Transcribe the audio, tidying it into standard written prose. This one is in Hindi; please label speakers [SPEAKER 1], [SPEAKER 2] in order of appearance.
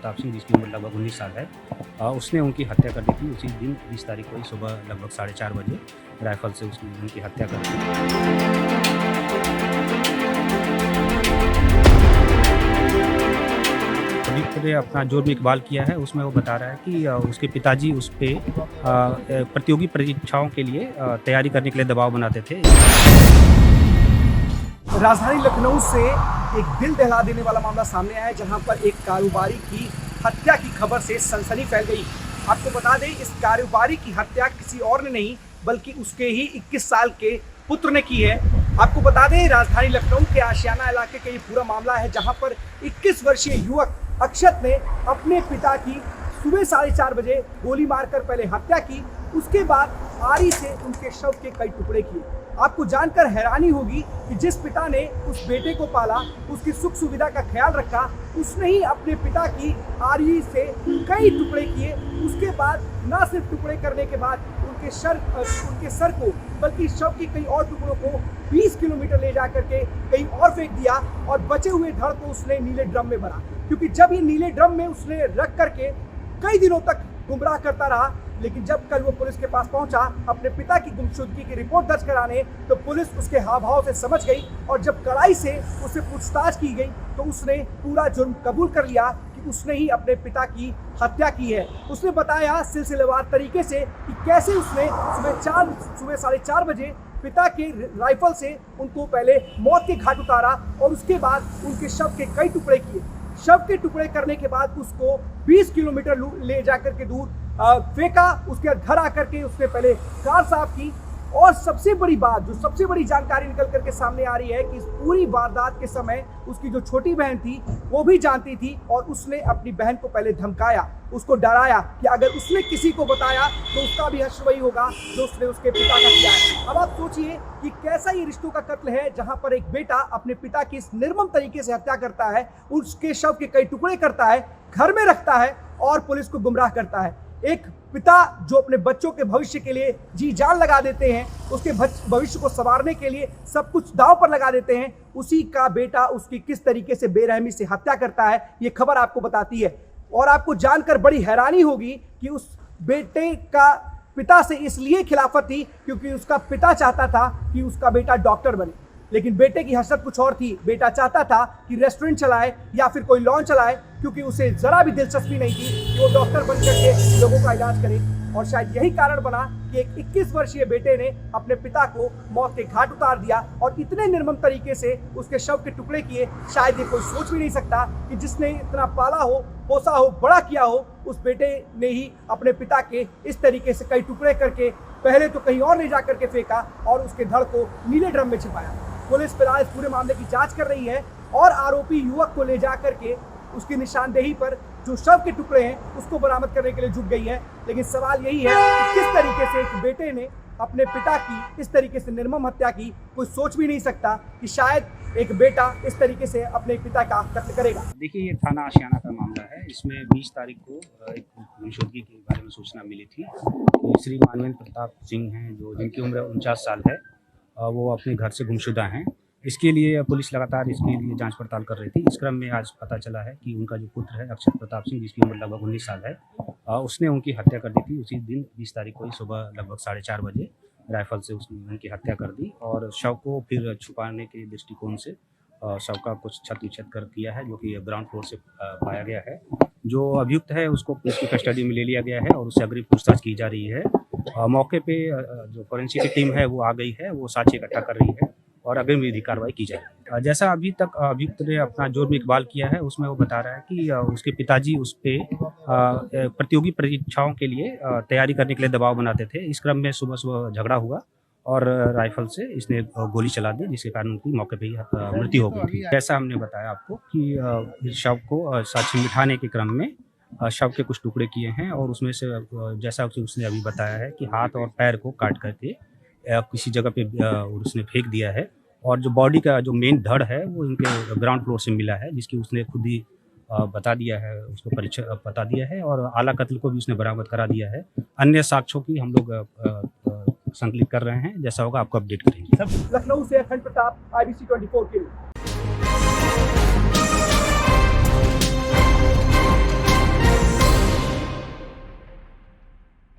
[SPEAKER 1] प्रताप सिंह, जिसकी उम्र लगभग 19 साल है, उसने उनकी हत्या कर दी थी। उसी दिन 20 तारीख को ही सुबह लगभग 4:30 बजे राइफल से उनकी हत्या कर दी। अभियुक्त ने अपना जो भी इकबाल किया है उसमें वो बता रहा है कि उसके पिताजी उस पे प्रतियोगी परीक्षाओं के लिए तैयारी करने के लिए दबाव बनाते थे।
[SPEAKER 2] राजधानी लखनऊ से एक दिल दहला देने वाला मामला सामने आया है, जहां पर एक कारोबारी की हत्या की खबर से सनसनी फैल गई। आपको बता दें, इस कारोबारी की हत्या किसी और ने नहीं बल्कि उसके ही 21 साल के पुत्र ने की है। आपको बता दें, राजधानी लखनऊ के आशियाना इलाके का ये पूरा मामला है, जहां पर 21 वर्षीय युवक अक्षत ने अपने पिता की सुबह 4:30 बजे गोली मारकर पहले हत्या की, उसके बाद आरी से उनके शव के कई टुकड़े किए। आपको जानकर हैरानी होगी कि जिस पिता ने उस बेटे को पाला, उसकी सुख सुविधा का ख्याल रखा, उसने ही अपने पिता की आरी से कई टुकड़े किए। उसके बाद न सिर्फ टुकड़े करने के बाद उनके सर को बल्कि शव के कई और टुकड़ों को 20 किलोमीटर ले जा करके कहीं और फेंक दिया और बचे हुए धड़ को उसने नीले ड्रम में भरा। क्योंकि जब ये नीले ड्रम में उसने रख करके कई दिनों तक गुमराह करता रहा, लेकिन जब कल वो पुलिस के पास पहुंचा अपने पिता की गुमशुदगी की रिपोर्ट दर्ज कराने, तो पुलिस उसके हाव भाव से समझ गई और जब कड़ाई से उससे पूछताछ की गई तो उसने पूरा जुर्म कबूल कर लिया कि उसने ही अपने पिता की हत्या की है। उसने बताया सिलसिलेवार तरीके से कि कैसे उसने सुबह 4:30 बजे पिता के राइफल से उनको पहले मौत के घाट उतारा और उसके बाद उनके शव के कई टुकड़े किए। शव के टुकड़े करने के बाद उसको 20 किलोमीटर ले जाकर के दूर फेंका। उसके बाद घर आकर के उसने पहले कार साफ की और सबसे बड़ी बात, जो सबसे बड़ी जानकारी निकल करके सामने आ रही है कि इस पूरी वारदात के समय उसकी जो छोटी बहन थी वो भी जानती थी और उसने अपनी बहन को पहले धमकाया, उसको डराया कि अगर उसने किसी को बताया तो उसका भी हश्र वही होगा जो उसने उसके पिता का किया है। अब आप सोचिए कि कैसा ये रिश्तों का कत्ल है, जहां पर एक बेटा अपने पिता की इस निर्मम तरीके से हत्या करता है, उसके शव के कई टुकड़े करता है, घर में रखता है और पुलिस को गुमराह करता है। एक पिता जो अपने बच्चों के भविष्य के लिए जी जान लगा देते हैं, उसके भविष्य को संवारने के लिए सब कुछ दांव पर लगा देते हैं, उसी का बेटा उसकी किस तरीके से बेरहमी से हत्या करता है, ये खबर आपको बताती है। और आपको जानकर बड़ी हैरानी होगी कि उस बेटे का पिता से इसलिए खिलाफत थी क्योंकि उसका पिता चाहता था कि उसका बेटा डॉक्टर बने, लेकिन बेटे की हसरत कुछ और थी। बेटा चाहता था कि रेस्टोरेंट चलाए या फिर कोई लॉन चलाए, क्योंकि उसे जरा भी दिलचस्पी नहीं थी कि वो डॉक्टर बन करके लोगों का इलाज करे। और शायद यही कारण बना कि एक 21 वर्षीय बेटे ने अपने पिता को मौत के घाट उतार दिया और इतने निर्मम तरीके से उसके शव के टुकड़े किए। शायद ये कोई सोच भी नहीं सकता कि जिसने इतना पाला हो, पोसा हो, बड़ा किया हो, उस बेटे ने ही अपने पिता के इस तरीके से कई टुकड़े करके पहले तो कहीं और ले जा करके फेंका और उसके धड़ को नीले ड्रम में छिपाया। पुलिस फिलहाल इस पूरे मामले की जांच कर रही है और आरोपी युवक को ले जा करके उसकी निशानदेही पर जो शव के टुकड़े हैं उसको बरामद करने के लिए जुट गई है। लेकिन सवाल यही है कि किस तरीके से एक बेटे ने अपने पिता की इस तरीके से निर्मम हत्या की। कोई सोच भी नहीं सकता कि शायद एक बेटा इस तरीके से अपने पिता का कत्ल करेगा।
[SPEAKER 1] देखिए, ये थाना आशियाना का मामला है। इसमें 20 तारीख को एक गुमशुदगी के बारे में सूचना मिली थी। तो श्री मानवेंद्र प्रताप सिंह हैं, जिनकी उम्र 49 साल है, वो अपने घर से गुमशुदा हैं। इसके लिए पुलिस लगातार इसके लिए जांच पड़ताल कर रही थी। इस क्रम में आज पता चला है कि उनका जो पुत्र है अक्षत प्रताप सिंह, जिसकी उम्र लगभग 19 साल है, उसने उनकी हत्या कर दी थी। उसी दिन 20 तारीख को ही सुबह लगभग 4:30 बजे राइफल से उसने उनकी हत्या कर दी और शव को फिर छुपाने के दृष्टिकोण से शव का कुछ क्षत विक्षत कर दिया है, जो कि ग्राउंड फ्लोर से पाया गया है। जो अभियुक्त है उसको पुलिस की कस्टडी में ले लिया गया है और उससे अग्रिम पूछताछ की जा रही है। मौके पे जो फोरेंसिक की टीम है वो आ गई है, वो साक्ष्य इकट्ठा कर रही है और अग्रिम विधि कार्रवाई की जाएगी। जैसा अभी तक अभियुक्त ने अपना जो भी इकबाल किया है उसमें वो बता रहा है कि उसके पिताजी उस पे प्रतियोगी परीक्षाओं के लिए तैयारी करने के लिए दबाव बनाते थे। इस क्रम में सुबह झगड़ा हुआ और राइफल से इसने गोली चला दी, जिसके कारण उनकी मौके पर ही मृत्यु हो गई थी। जैसा हमने बताया आपको कि इस शव को साक्ष्य मिटाने के क्रम में शव के कुछ टुकड़े किए हैं और उसमें से जैसा कि उसने अभी बताया है कि हाथ और पैर को काट करके किसी जगह पे उसने फेंक दिया है और जो बॉडी का जो मेन धड़ है वो इनके ग्राउंड फ्लोर से मिला है, जिसकी उसने खुद ही बता दिया है, उसको परिचय बता दिया है और आला कत्ल को भी उसने बरामद करा दिया है। अन्य साक्ष्यों की हम लोग संकलित कर रहे हैं, जैसा होगा आपको अपडेट करेंगे।
[SPEAKER 2] लखनऊ से अखंड प्रताप, IBC 24 के लिए।